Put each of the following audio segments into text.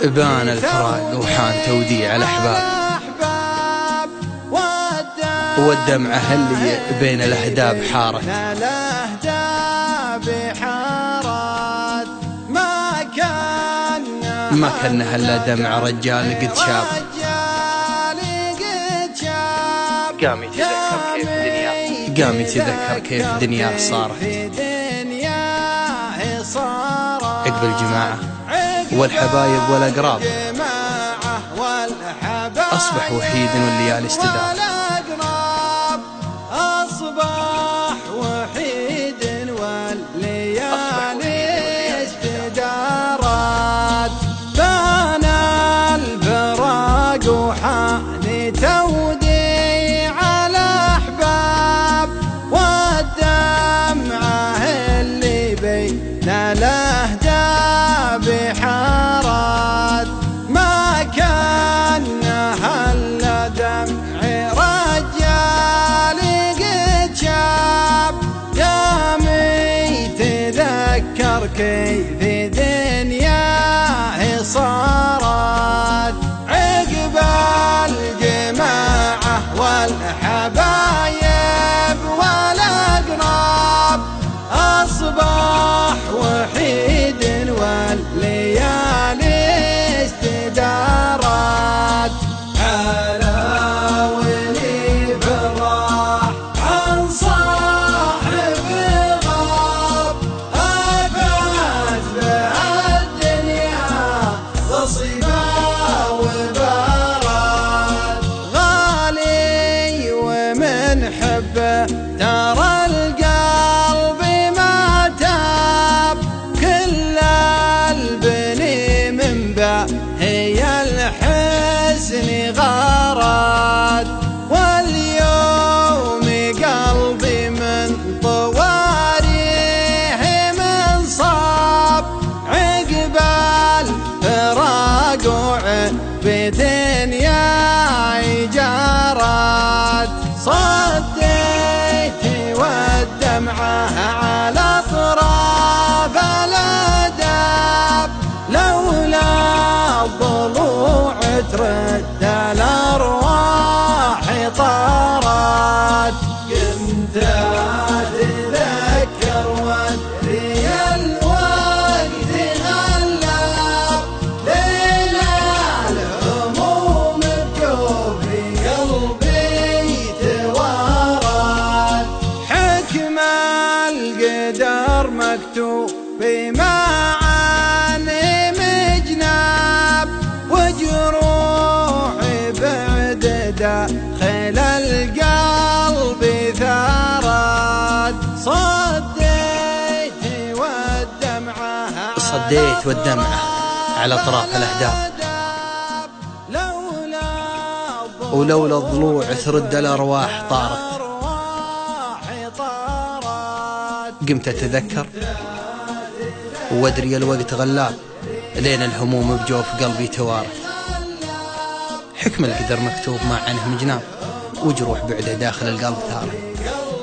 بان الفراق وحان توديع الأحباب، والدمعة اللي بين الأهداب حارت، ما كانها إلا دمع رجال قد شاب. قام يتذكر كيف دنياه صارت عقب الجماعة والحبايب والأقراب، أصبح وحيد والليالي استدار. أصبح وحيد والليالي استدارت، بان الفراق وحان توديع الأحباب، والدمعة اللي بين الأهداب حارت، ما كانها إلا دمع رجال قد شاب. قام يتذكر كيف دنياه صارت عقب الجماعة والحبايب والأقراب، أصبح وحيد والليالي استدارت. على ولي فرح عن صاحب غاب، أفات بالدنيا نصيبا وبارات، غالي ومن حبه ترى القلب ما تاب، كل البني من هي الحسن غارت، واليوم قلبي من طواريه من صاب، عقب الفراق بدنياي جارت. صديت والدمعة على أطراف الأداب، لولا الضلوع ترد الأرواح طارت. كنت أتذكر وأدري الوقت غلاب، ليلة الهموم بجوفي قلبي توارت، حكم القدر مكتوب بما داخل القلب ثارت. صديت والدمعة على أطراف الأهداب، ولولا الضلوع ترد الأرواح طارت. قمت أتذكر وأدري الوقت غلاب، لين الهموم بجوف قلبي توارت، حكم القدر مكتوب ما عنه من جناب، وجروح بعده داخل القلب ثارت،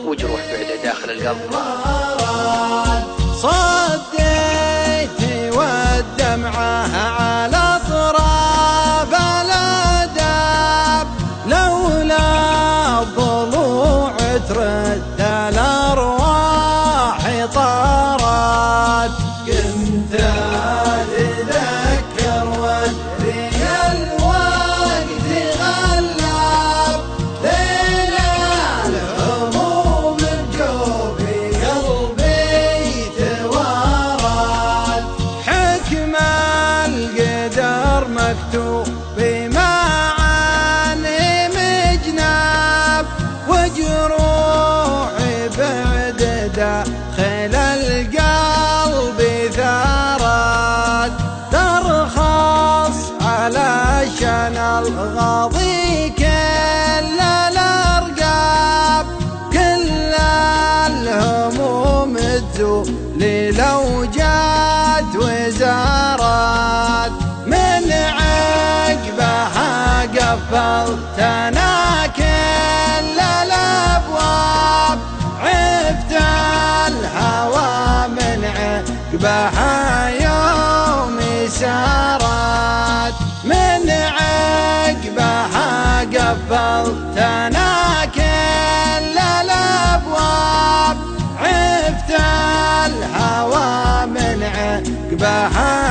وجروح بعده داخل القلب ثارت. صديت والدمعة على أطراف الأداب، لولا الضلوع ترد الأرواح طارت. كنت أتذكر وأدري الوقت غلاب، ليلة الهموم بجوفي قلبي توارت، حكم القدر مكتوب بما عني مجناب، وجروحي بعد داخل القلب ثارت. ترخص علشان الغاضي كل الأرقاب، كل الهموم تزول لو جات وزارت، من عقبها قفلت أنا كل الأبواب، عفت الهوى من عقبها يوم سارت من عقبها قفلت انا كل الابواب عفت الهوى من عقبها